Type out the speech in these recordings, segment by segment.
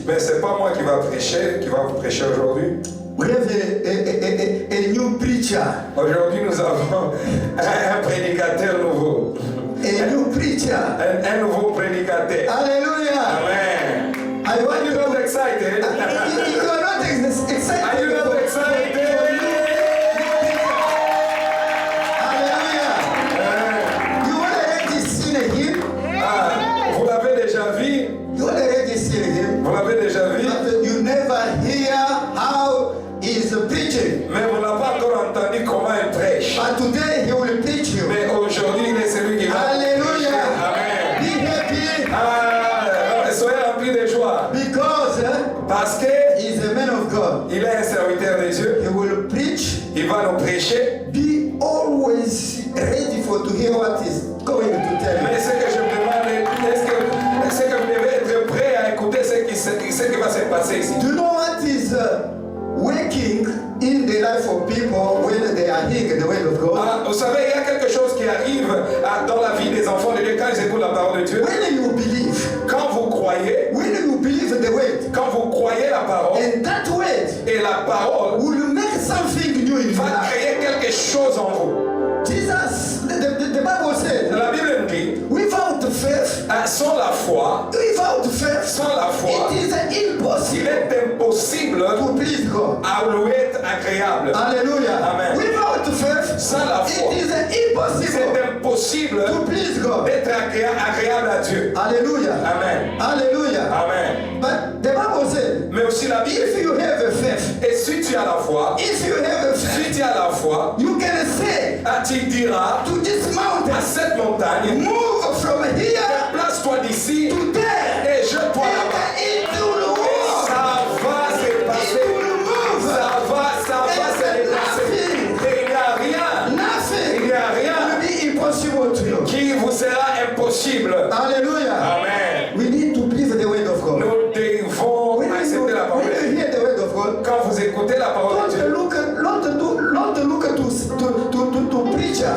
Mais c'est pas moi qui va vous prêcher aujourd'hui. We have a new preacher. Aujourd'hui, nous avons un prédicateur nouveau. A new preacher. Un nouveau prédicateur. Hallelujah. Amen. I want Are you you not to. excited? You are not excited. Are you not excited? Hallelujah. You already seen him. Vous l'avez déjà vu? You already seen him. Vous l'avez déjà vu? But you never hear how he is preaching. Mais vous n'avez pas encore entendu comment il prêche. But today he will preach you. Mais aujourd'hui, il est celui qui va Hallelujah. prêcher. Amen. Be happy Soyez remplis de joie. because Parce que he is a man of God. il est un serviteur de Dieu. He will preach. Il va nous prêcher. Be always ready for to hear what he's going to tell you. Mais ce que je me demande, est-ce que vous devez être prêt à écouter ce qui va se passer ici? Do you know what is working in the life of people when they are hearing the word of God? Vous savez, il y a quelque chose qui arrive dans la vie des enfants de Dieu quand ils écoutent la parole de Dieu. When you believe, Quand vous croyez, the word, quand vous croyez la parole, and that word et la parole will make something new in your va life. créer quelque chose en vous. Jesus, the Bible said, La Bible nous dit, without faith, sans la foi, sans la foi, it is il impossible est impossible to please God. à lui être agréable. Hallelujah. Amen. Without faith, Sans la foi, it is impossible c'est impossible to please God. d'être agréable à Dieu. Hallelujah. Amen. Hallelujah. Amen. But the Bible said, Mais aussi la Bible, if you have a faith, et si tu as la foi, si tu as la foi, you can say tu diras to this à mountain, cette montagne, move from here place-toi d'ici to there, et jette-toi là-bas. and into the Et world. ça va se passer. Ça va se déplacer. Et il n'y a rien. Nothing Il n'y a rien will be impossible to you. qui vous sera impossible. Hallelujah. Amen. We need to believe the word of God. Nous devons accepter la parole. When you hear the word of God, Quand vous écoutez la parole de Dieu, don't look to preacher,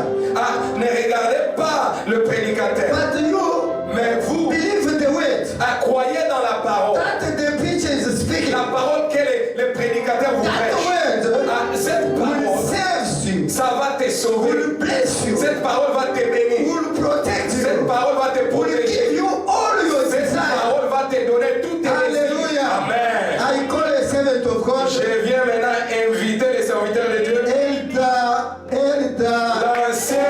ne regardez pas le prédicateur, but you mais vous believe the word croyez dans la parole. that the preacher is speaking. La parole que le prédicateur vous That prêche. word Cette will parole, save you, ça va te sauver. will bless you, Cette parole va te bénir. will protect Cette you, parole va te will protéger. give you all your Cette desires. parole va te donner toutes tes désirs. Hallelujah. Amen. I call a servant of God. Je viens maintenant inviter les serviteurs de Dieu. L'ancien.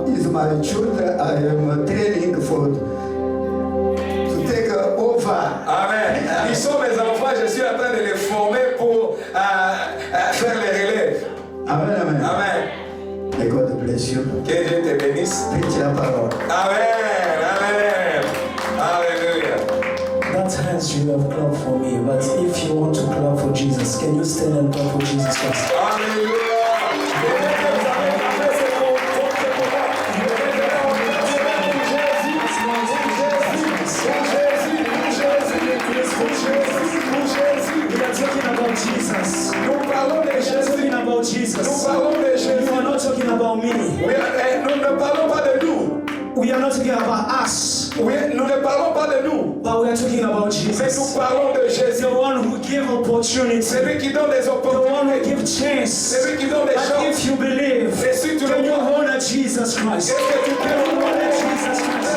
Is my children. I am training to take over. Amen. Ils sont mes enfants, je suis en train de les former pour faire les relèves. Amen, amen. Amen. May God bless you. Que Dieu te bénisse. Preach la parole. Amen. Amen. Alléluia. That hands you have clapped for me, but if you want to clap for Jesus, can you stand and clap for Jesus first? Alléluia. Jesus. Nous parlons de We're talking Jésus. about Jesus. Nous parlons de Jésus. You are not talking about me. Nous ne parlons pas de nous. We are not talking about us, Nous ne parlons pas de nous. but we are talking about Mais nous Jesus. parlons de Jésus. The one who gave opportunity, Celui qui donne des the one who opportunités. gave chance. Celui qui donne des But chances. if you believe, Et si tu can le you crois, honor Jesus Christ? est-ce que tu Can you peux honor Jesus Christ?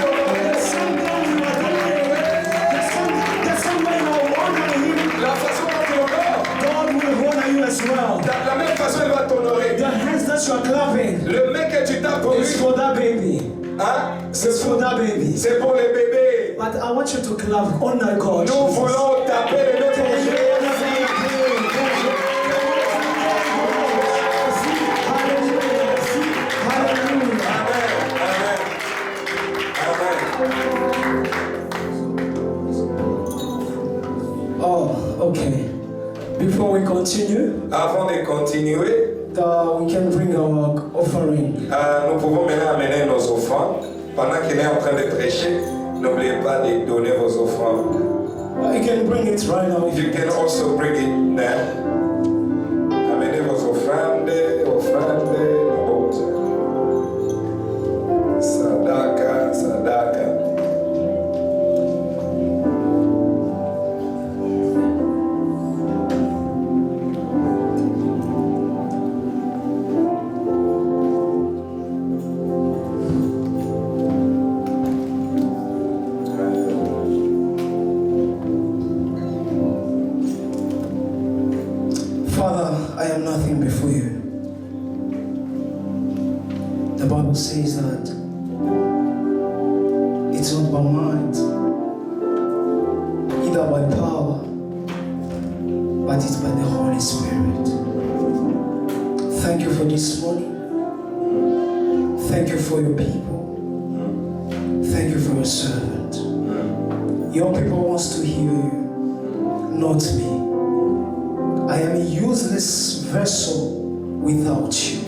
There's some way you honor him. la façon dont tu l'honores, God will honor you as well. de la même façon, il va t'honorer. The hands that you are clapping Le mec que tu tapes pour lui, is for that baby. hein, It's for that baby. c'est pour les bébés. But I want you to clap, honor God. Nous Jesus. voulons taper le nom de Jésus. Oh, okay. Before we continue, Avant de continuer, we can bring our offering. Nous pouvons maintenant amener nos offrandes. Pendant qu'il est en train de prêcher, n'oubliez pas de donner vos offrandes. You can bring it right now. You can also bring it now. Amenez vos offrandes. Sadaka, sadaka. Father, I am nothing before you. The Bible says that it's not by might, either by power, but it's by the Holy Spirit. Thank you for this morning. Thank you for your people. Thank you for your servant. Your people wants to hear you, not me. I am a useless vessel without you,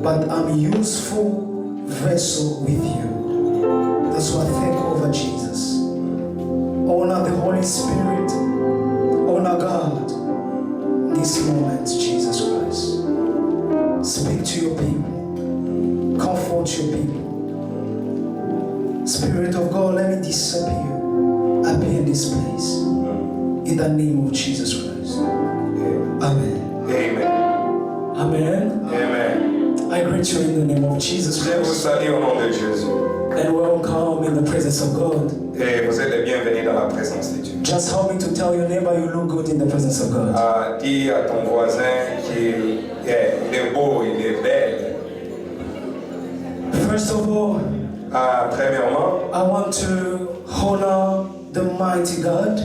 but I'm a useful vessel with you. That's why I thank you over Jesus. Honor the Holy Spirit. Honor God. In this moment, Jesus Christ. Speak to your people. Comfort your people. Spirit of God, let me disappear. Appear in this place. In the name of Jesus Christ. Amen. Amen. Amen. Amen. I greet you in the name of Jesus Je vous Christ. salue au nom de Jésus. And welcome in the presence of God. Et vous êtes les bienvenus dans la présence de Dieu. Just help me to tell your neighbor you look good in the presence of God. Dis à ton voisin qu'il est beau, il est belle. First of all, Premièrement, I want to honor the mighty God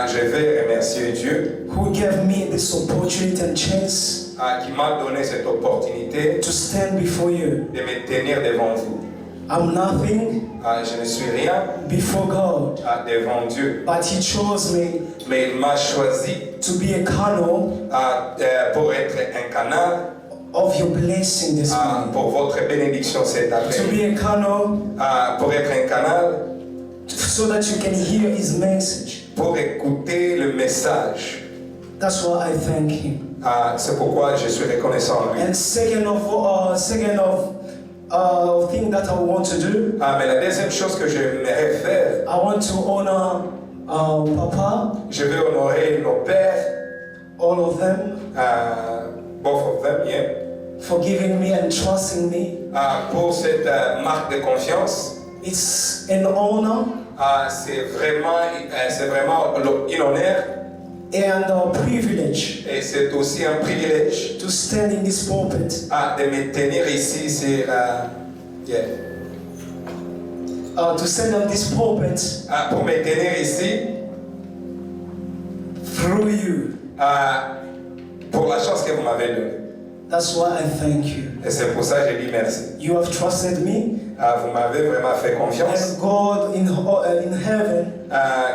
je vais remercier Dieu who gave me this opportunity and chance qui m'a donné cette opportunité to stand before you. de me tenir devant vous. I'm nothing Je ne suis rien before God, devant Dieu, but He chose me mais il m'a choisi to be a channel pour être un canal of your blessing this morning. pour votre bénédiction cet To après-midi. be a channel Pour être un canal so that you can hear His message. pour écouter le message. That's why I thank Him. C'est pourquoi je suis reconnaissant à lui. And second of thing that I want to do, Mais la deuxième chose que j'aimerais faire, I want to honor Papa, je vais honorer nos pères, all of them, both of them, yeah, for giving me and trusting me. pour cette marque de confiance. It's an honor C'est vraiment un honneur and a privilege et c'est aussi un privilège to stand in this pulpit, de me tenir ici sur, to stand on this pulpit pour me tenir ici through you. pour la chance que vous m'avez donnée. That's why I thank you. Et c'est pour ça que je dis merci. You have trusted me, Vous m'avez vraiment fait confiance. and God in heaven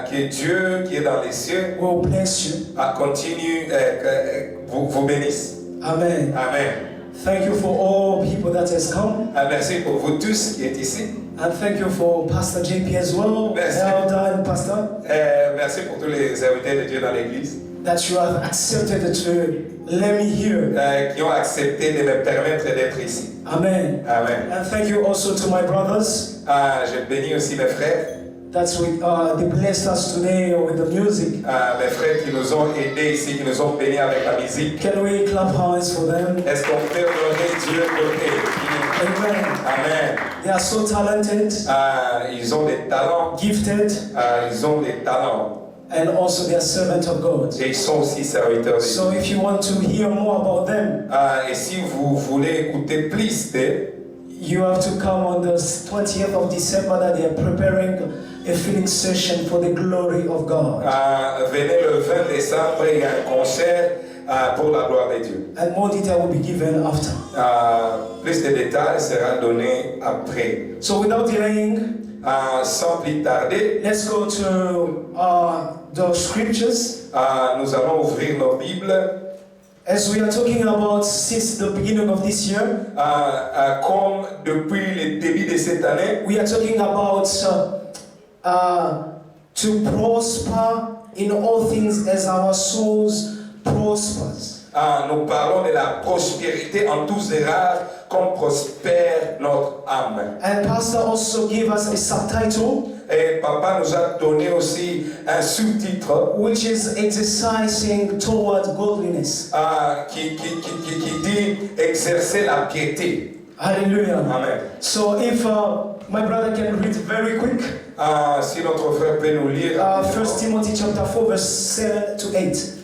Que Dieu qui est dans les cieux will bless you. continue vous bénisse. Amen. Amen. Thank you for all people that has come. Merci pour vous tous qui êtes ici. And thank you for Pastor JP as well, Merci. Elder and Pastor, Merci pour tous les invités de Dieu dans l'église that you have accepted to let me here. qui ont accepté de me permettre d'être ici. Amen. Amen. And thank you also to my brothers Je bénis aussi mes frères, that they blessed us today with the music. mes frères qui nous ont aidés ici, qui nous ont bénis avec la musique. Can we clap hands for them? Est-ce qu'on peut honorer Dieu pour eux? Amen. Amen. They are so talented, Ils ont des talents. gifted, Ils ont des talents. and also they are servants of God. Et ils sont aussi serviteurs de Dieu. So if you want to hear more about them, Et si vous voulez écouter plus d'eux, you have to come on the 20th of December that they are preparing a filling session for the glory of God. venez le 20 décembre, il y a un concert pour la gloire de Dieu. And more detail will be given after. Plus de détails sera donné après. So without delaying, Sans plus tarder, let's go to the scriptures. nous allons ouvrir nos Bibles As we are talking about since the beginning of this year, comme depuis le début de cette année, we are talking about to prosper in all things as our souls prospers. nous parlons de la prospérité en tous égards, comme prospère notre âme. And Pastor also gave us a subtitle, Et Papa nous a donné aussi un sous-titre which is exercising toward godliness. qui dit exercer la piété. Hallelujah. Amen. So if my brother can read very quick, Si notre frère peut nous lire 1 Timothy chapter 4 verse 7 to 8.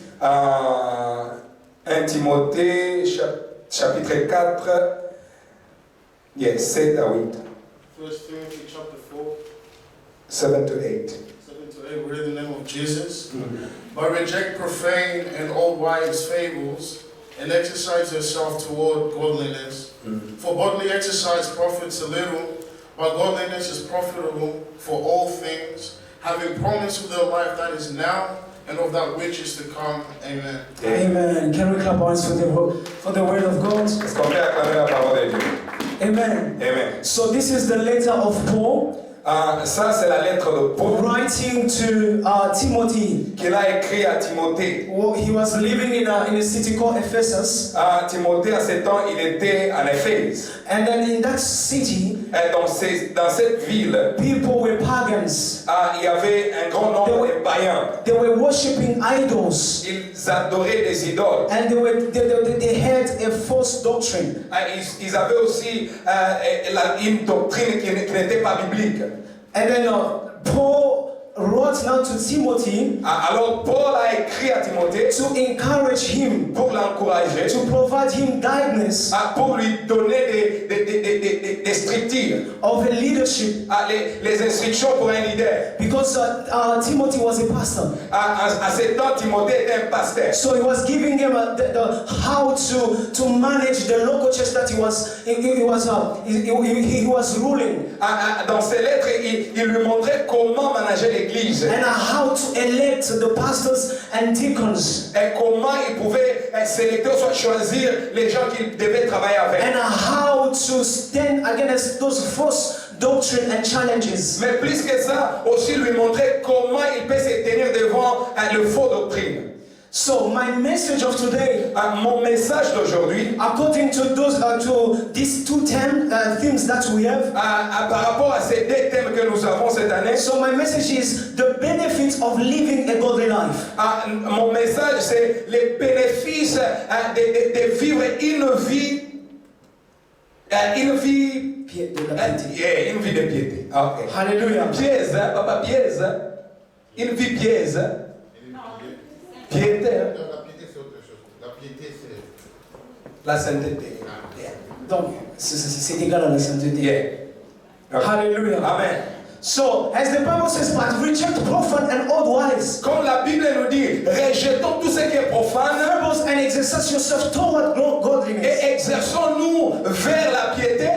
1 Timothée chapitre 4, 7 à 8. 1 Timothy chapter 4, 7 to 8. 7 to 8, we read in the name of Jesus. But reject profane and old wives' fables, and exercise yourself toward godliness. For bodily exercise profits a little, but godliness is profitable for all things, having promise of the life that is now and of that which is to come. Amen. Amen. Can we clap our hands for the word of God? Est-ce qu'on peut acclamer la parole de Dieu? Amen. Amen. So this is the letter of Paul Ça, c'est la lettre de Paul writing to Timothy. qu'il a écrit à Timothée. He was living in a city called Ephesus. Timothée, à ce temps, il était en Éphèse. And then in that city, Et dans cette ville, people were pagans. il y avait un grand nombre de païens. They were worshipping idols. Ils adoraient des idoles. And they had a false doctrine. Ils avaient aussi une doctrine qui n'était pas biblique. And then Paul wrote now to Timothy Alors Paul a écrit à Timothée to encourage him, pour l'encourager, to provide him guidance pour lui donner des structures, of a leadership, les instructions pour un leader. because Timothy was a pastor. À ce temps, Timothée était un pasteur. So he was giving him the how to manage the local church that he was ruling, Dans ses lettres, il lui montrait comment manager l'église and how to elect the pastors and deacons, et comment il pouvait sélectionner, soit choisir les gens qu'il devait travailler avec. and how to stand against those false doctrine and challenges. Mais plus que ça, aussi lui montrer comment il peut se tenir devant le faux doctrine. So my message of today, Mon message d'aujourd'hui, according to these two themes that we have, par rapport à ces deux thèmes que nous avons cette année, so my message is the benefits of living a godly life. mon message c'est les bénéfices de vivre une vie de piété. Okay. Hallelujah. Pièce, papa, pièce. Une vie pièce. Piété. La piété, c'est autre chose. La piété, c'est La sainteté. Donc, c'est égal à la sainteté. Yeah. Okay. Hallelujah. Amen. So, as the Bible says, but reject profane and old wives, Comme la Bible nous dit, rejetons tout ce qui est profane fables, and exercise yourself toward godliness. et exerçons-nous vers la piété.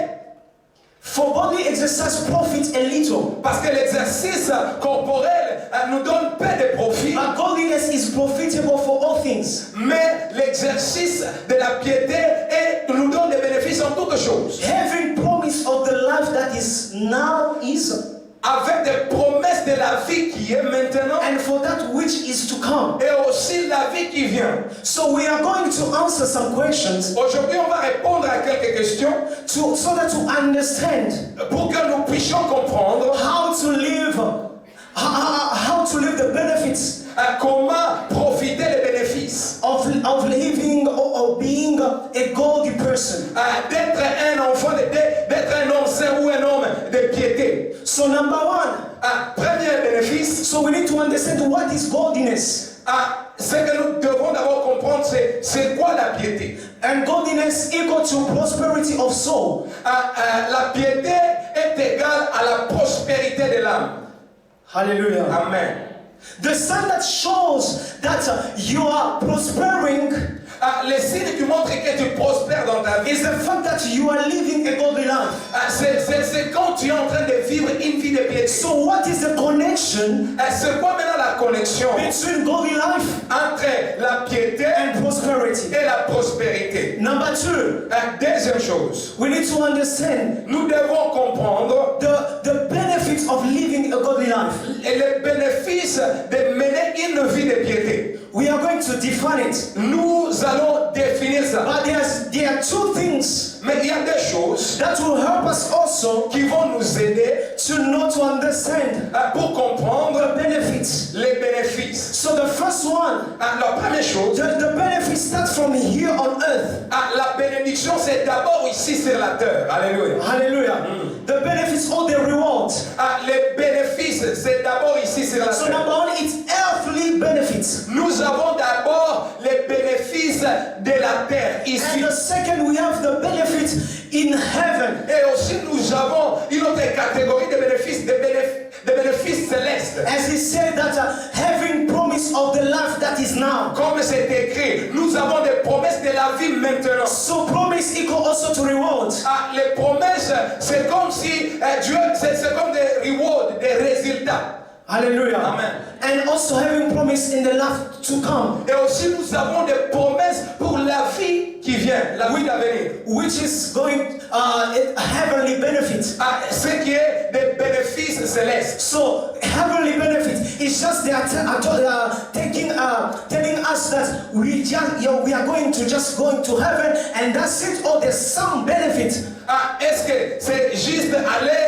For bodily exercise profits a little, Parce que l'exercice corporel nous donne peu de profit, but godliness is profitable for all things, mais l'exercice de la piété nous donne des bénéfices en toutes choses. having promise of the life that is now is, Avec des promesses de la vie qui est maintenant and for that which is to come. et aussi la vie qui vient. So we are going to answer some questions Aujourd'hui, on va répondre à quelques questions so that to understand pour que nous puissions comprendre how to live the benefits comment profiter des bénéfices of living or being a godly person. d'être un enfant, d'être un homme saint ou un homme de piété. So number one, Premier bénéfice, so we need to understand what is godliness. ce que nous devons d'abord comprendre, c'est quoi la piété. And godliness equal to prosperity of soul. La piété est égale à la prospérité de l'âme. Hallelujah. Amen. The sign that shows that you are prospering Les signes qui montrent que tu prospères dans ta vie, is the fact that you are living a godly life. c'est quand tu es en train de vivre une vie de piété. So what is the connection C'est quoi maintenant la connexion between godly life entre la piété and prosperity? et la prospérité? Number two, Deuxième chose, we need to understand nous devons comprendre the benefits of living a godly life. les bénéfices de mener une vie de piété. We are going to define it. Nous allons définir ça. But there are two things Mais il y a des choses that will help us also qui vont nous aider to know, to understand pour comprendre the benefits. les bénéfices. So the first one, La première chose, the benefits start from here on earth. la bénédiction, c'est d'abord ici sur la terre. Alléluia. Hallelujah. The benefits or the rewards. Les bénéfices, c'est d'abord ici sur la So terre. number one, it's earthly benefits. Nous avons d'abord les bénéfices de la terre And ici. the second, we have the benefits in heaven. Et aussi nous avons une autre catégorie de bénéfices, des bénéfices célestes. As he said that having promise of the life that is now. Comme c'est écrit, nous avons des promesses de la vie maintenant. So promise equal also to rewards. Les promesses, c'est comme si Dieu, c'est comme des rewards, des résultats. Hallelujah. Amen. And also having promise in the life to come. Et aussi nous avons des promesses pour la vie qui vient, la vie d'avenir. Which is going heavenly benefits. Ce qui est des bénéfices célestes. So heavenly benefits is just they are telling us that we are going to heaven and that's it. Or there's some benefit. Est-ce que c'est juste aller